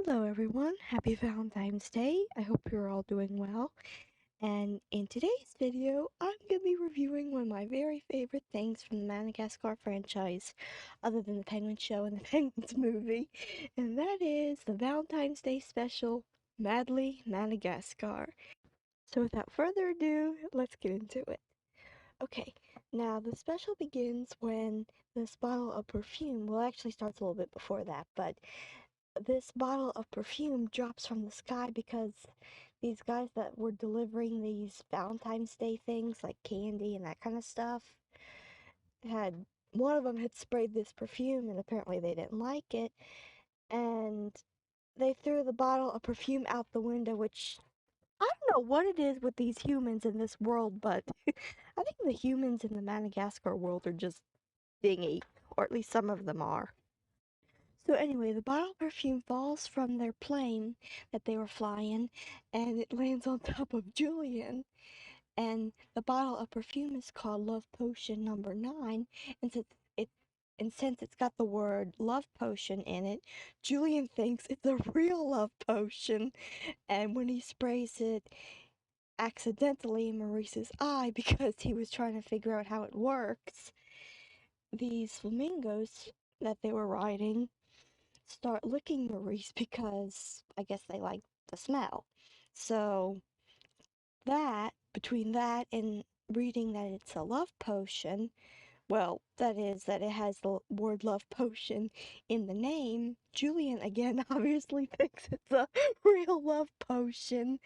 Hello everyone, happy Valentine's Day. I hope you're all doing well. And in today's video, I'm going to be reviewing one of my very favorite things from the Madagascar franchise, other than the Penguin show and the Penguins movie, and that is the Valentine's Day special, Madly Madagascar. So without further ado, let's get into it. Okay, now the special begins when this bottle of perfume, well, it actually starts a little bit before that, but this bottle of perfume drops from the sky because these guys that were delivering these Valentine's Day things like candy and that kind of stuff had one of them had sprayed this perfume and apparently they didn't like it and they threw the bottle of perfume out the window, which I don't know what it is with these humans in this world, but I think the humans in the Madagascar world are just dingy, or at least some of them are. So anyway, the bottle of perfume falls from their plane that they were flying, and it lands on top of Julien. And the bottle of perfume is called Love Potion Number 9, and it since it's got the word love potion in it, Julien thinks it's a real love potion. And when he sprays it accidentally in Maurice's eye because he was trying to figure out how it works, these flamingos that they were riding start licking Maurice because I guess they like the smell. So between that and reading that it's a love potion, well, that is that it has the word love potion in the name, Julien again obviously thinks it's a real love potion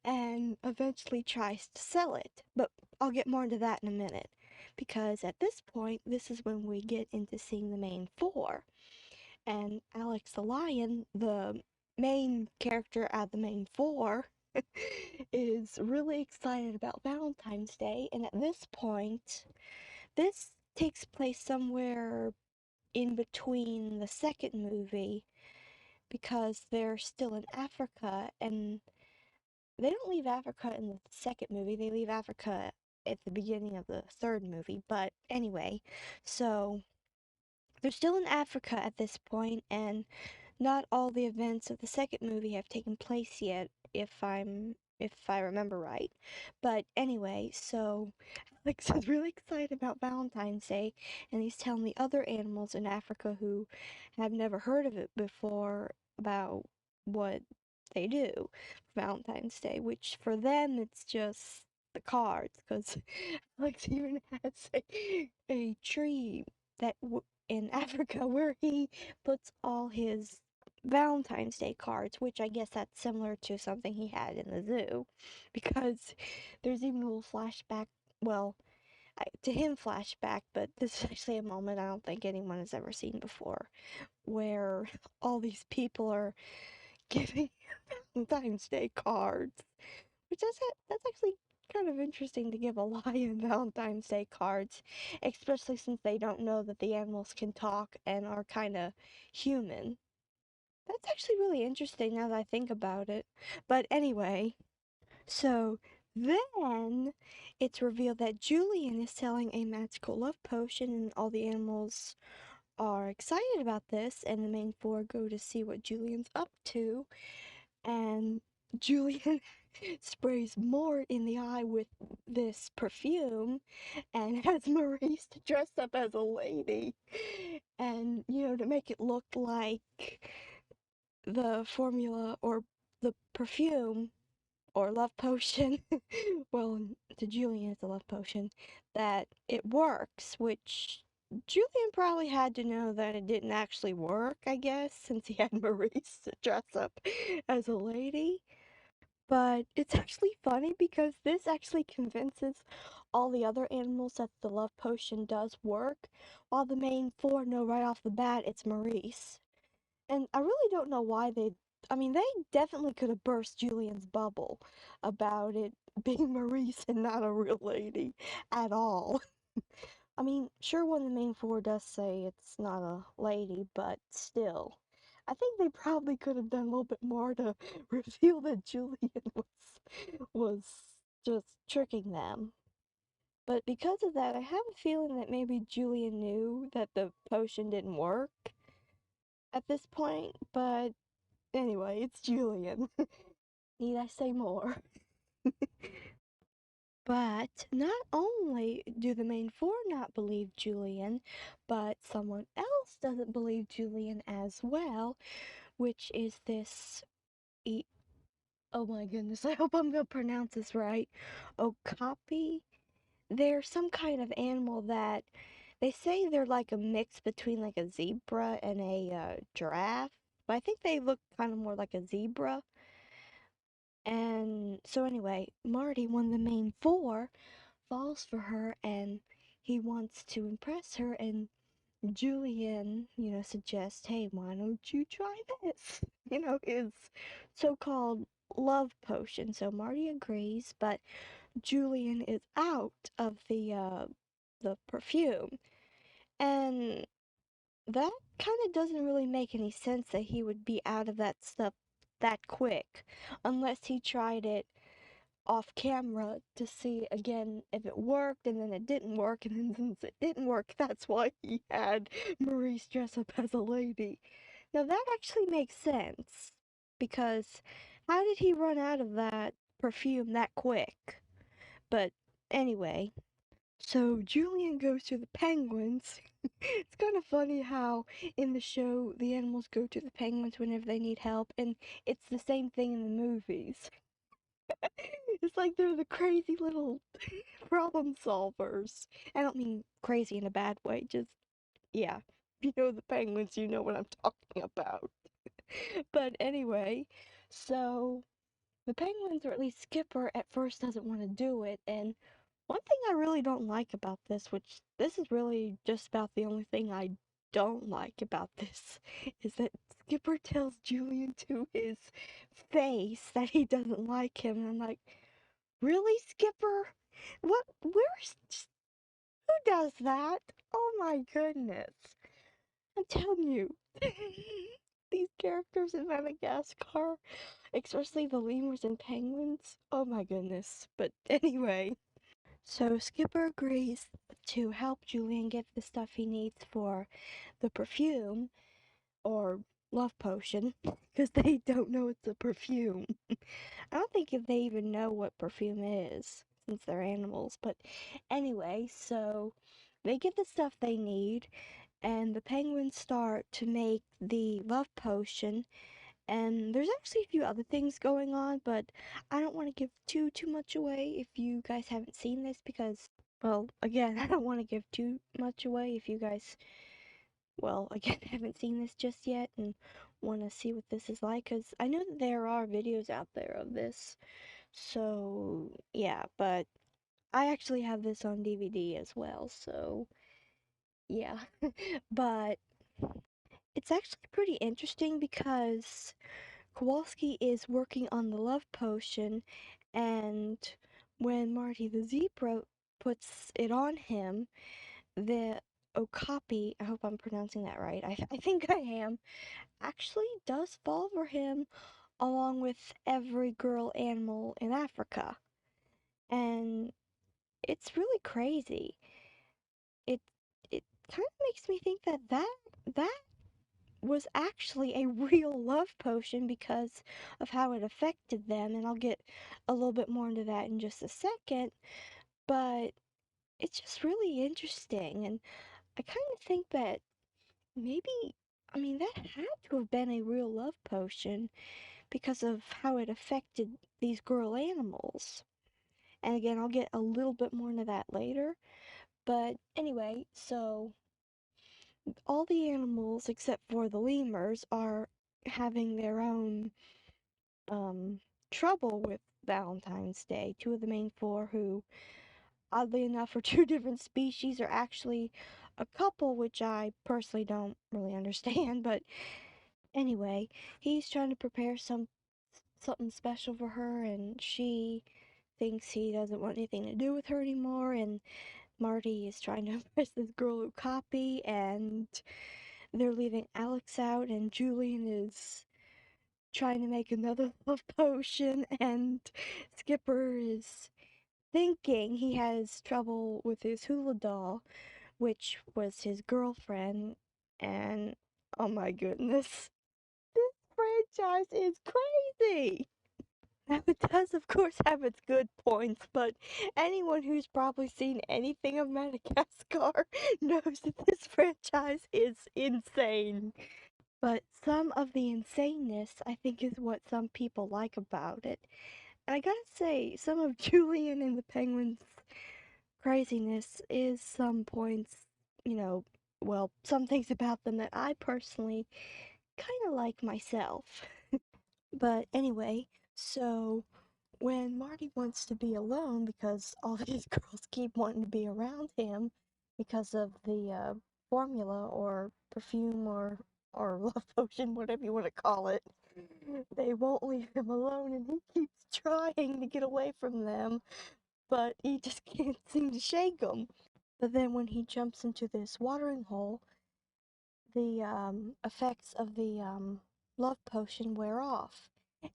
and eventually tries to sell it. But I'll get more into that in a minute. Because at this point, this is when we get into seeing the main four. And Alex the Lion, the main character at the main four, is really excited about Valentine's Day. And at this point, this takes place somewhere in between the second movie because they're still in Africa and they don't leave Africa in the second movie, they leave Africa at the beginning of the third movie. But anyway, so they're still in Africa at this point, and not all the events of the second movie have taken place yet, if I remember right. But anyway, so Alex is really excited about Valentine's Day, and he's telling the other animals in Africa who have never heard of it before about what they do for Valentine's Day, which for them it's just the cards, because Alex even has a tree that in Africa where he puts all his Valentine's Day cards, which I guess that's similar to something he had in the zoo, because there's even a little flashback. Well, to him flashback, but this is actually a moment I don't think anyone has ever seen before, where all these people are giving Valentine's Day cards, which that's actually kind of interesting to give a lion Valentine's Day cards, especially since they don't know that the animals can talk and are kind of human. That's actually really interesting now that I think about it. But anyway, so then it's revealed that Julian is selling a magical love potion, and all the animals are excited about this, and the main four go to see what Julian's up to, and Julian sprays more in the eye with this perfume and has Maurice dress up as a lady and, to make it look like the formula or the perfume or love potion, well, to Julian it's a love potion, that it works, which Julian probably had to know that it didn't actually work, I guess, since he had Maurice dress up as a lady. But it's actually funny because this actually convinces all the other animals that the love potion does work, while the main four know right off the bat it's Maurice. And I really don't know why I mean, they definitely could have burst Julian's bubble about it being Maurice and not a real lady at all. I mean, sure, one of the main four does say it's not a lady, but still. I think they probably could have done a little bit more to reveal that Julian was just tricking them. But because of that, I have a feeling that maybe Julian knew that the potion didn't work at this point, but Anyway, it's Julien. Need I say more? But not only do the main four not believe Julien, but someone else doesn't believe Julien as well, which is this. E- oh my goodness, I hope I'm gonna pronounce this right. Okapi? They're some kind of animal that they say they're like a mix between like a zebra and a giraffe. But I think they look kind of more like a zebra. And so anyway, Marty, one of the main four, falls for her and he wants to impress her and Julian, suggests, hey, why don't you try this? His so-called love potion. So Marty agrees, but Julian is out of the perfume. And that kind of doesn't really make any sense that he would be out of that stuff that quick unless he tried it off camera to see again if it worked, and then it didn't work, and then since it didn't work, that's why he had Maurice dress up as a lady. Now that actually makes sense because how did he run out of that perfume that quick? But anyway, so Julian goes to the penguins. It's kind of funny how in the show the animals go to the penguins whenever they need help, and it's the same thing in the movies. It's like they're the crazy little problem solvers. I don't mean crazy in a bad way, just, yeah. If you know the penguins, you know what I'm talking about. But anyway, so the penguins, or at least Skipper, at first doesn't want to do it, and one thing I really don't like about this, which this is really just about the only thing I don't like about this, is that Skipper tells Julian to his face that he doesn't like him, and I'm like, really, Skipper? What? Who does that? Oh my goodness. I'm telling you. These characters in Madagascar, especially the lemurs and penguins. Oh my goodness. But anyway, so Skipper agrees to help Julian get the stuff he needs for the perfume, or love potion, because they don't know it's a perfume. I don't think if they even know what perfume is, since they're animals. But anyway, so they get the stuff they need, and the penguins start to make the love potion. And there's actually a few other things going on, but I don't want to give too much away if you guys haven't seen this, because, well, again, I don't want to give too much away if you guys, well, again, haven't seen this just yet and want to see what this is like, because I know that there are videos out there of this. So, yeah, but I actually have this on DVD as well, so yeah. But it's actually pretty interesting because Kowalski is working on the love potion, and when Marty the zebra puts it on him, the Okapi, I hope I'm pronouncing that right, I think I am, actually does fall for him along with every girl animal in Africa. And it's really crazy. It it kind of makes me think that that was actually a real love potion because of how it affected them, and I'll get a little bit more into that in just a second, but it's just really interesting, and I kind of think that maybe, I mean, that had to have been a real love potion because of how it affected these girl animals. And again, I'll get a little bit more into that later. But anyway, so all the animals except for the lemurs are having their own um trouble with Valentine's Day. Two of the main four, who oddly enough are two different species, are actually a couple, which I personally don't really understand, but anyway, he's trying to prepare something special for her, and she thinks he doesn't want anything to do with her anymore, and Marty is trying to impress this girl who copy, and they're leaving Alex out, and Julian is trying to make another love potion, and Skipper is thinking he has trouble with his hula doll, which was his girlfriend, and oh my goodness, this franchise is crazy. Now, it does, of course, have its good points, but anyone who's probably seen anything of Madagascar knows that this franchise is insane. But some of the insaneness, I think, is what some people like about it. And I gotta say, some of Julian and the Penguins' craziness is some points, you know, well, some things about them that I personally kind of like myself. But anyway, so when Marty wants to be alone because all these girls keep wanting to be around him because of the formula or perfume or love potion, whatever you want to call it, they won't leave him alone and he keeps trying to get away from them, but he just can't seem to shake them. But then when he jumps into this watering hole, the effects of the love potion wear off.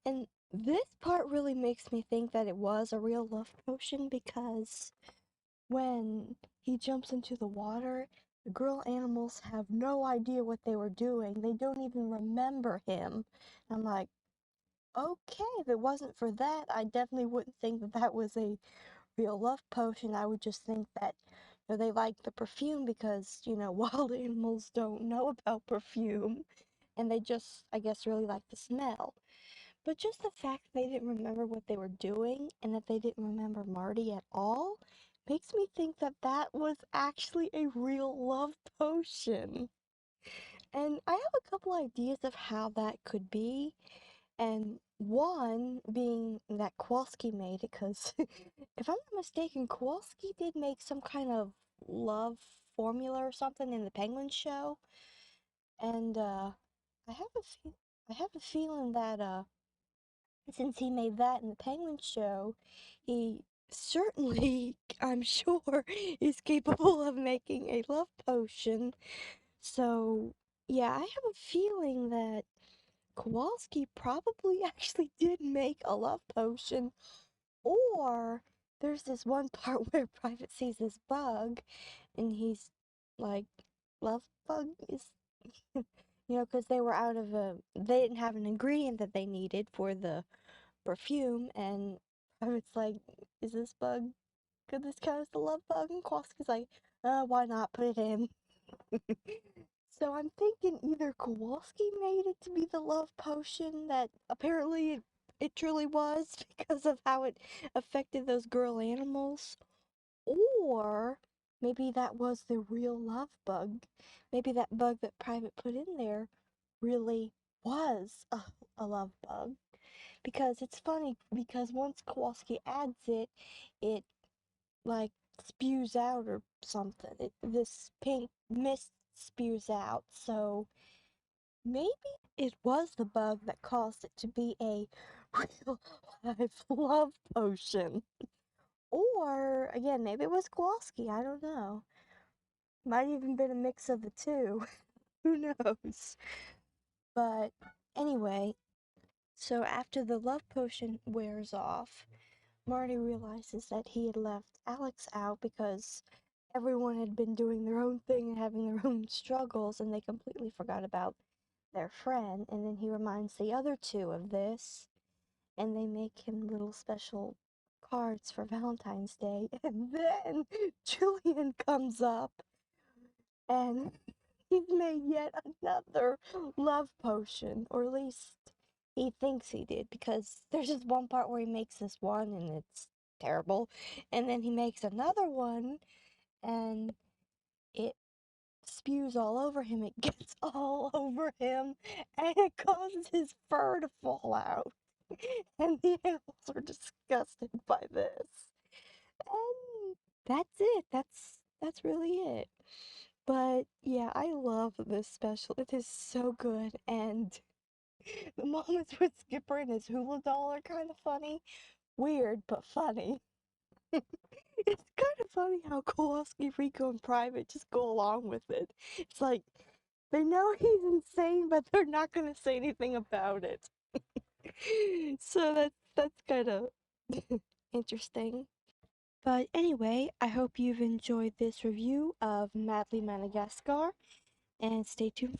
And this part really makes me think that it was a real love potion because when he jumps into the water, the girl animals have no idea what they were doing. They don't even remember him. I'm like, okay, if it wasn't for that, I definitely wouldn't think that that was a real love potion. I would just think that they like the perfume because, wild animals don't know about perfume and they just, I guess, really like the smell. But just the fact they didn't remember what they were doing and that they didn't remember Marty at all makes me think that that was actually a real love potion. And I have a couple ideas of how that could be. And one being that Kowalski made it, because if I'm not mistaken, Kowalski did make some kind of love formula or something in the Penguin show. And I have I have a feeling that since he made that in the Penguin show, he certainly, I'm sure, is capable of making a love potion. So, yeah, I have a feeling that Kowalski probably actually did make a love potion, or there's this one part where Private sees this bug, and he's like, love bug is, because they were they didn't have an ingredient that they needed for the perfume, and Private's like, is this bug, could this count as the love bug? And Kowalski's like, why not, put it in. So I'm thinking either Kowalski made it to be the love potion that apparently it truly was because of how it affected those girl animals, or maybe that was the real love bug. Maybe that bug that Private put in there really was a love bug. Because it's funny, because once Kowalski adds it, it like spews out or something. This pink mist spews out. So maybe it was the bug that caused it to be a real life love potion. Or again, maybe it was Kowalski. I don't know. Might even been a mix of the two. Who knows? But anyway, so after the love potion wears off, Marty realizes that he had left Alex out because everyone had been doing their own thing and having their own struggles, and they completely forgot about their friend. And then he reminds the other two of this, and they make him little special cards for Valentine's Day. And then Julian comes up, and he's made yet another love potion, or at least he thinks he did, because there's just one part where he makes this one and it's terrible, and then he makes another one and it spews all over him. It gets all over him and it causes his fur to fall out. And the animals are disgusted by this. And that's it. That's really it. But yeah, I love this special. It is so good, and the moments with Skipper and his hula doll are kind of funny. Weird, but funny. It's kind of funny how Kowalski, Rico, and Private just go along with it. It's like, they know he's insane, but they're not gonna say anything about it. So that's kind of interesting. But anyway, I hope you've enjoyed this review of Madly Madagascar, and stay tuned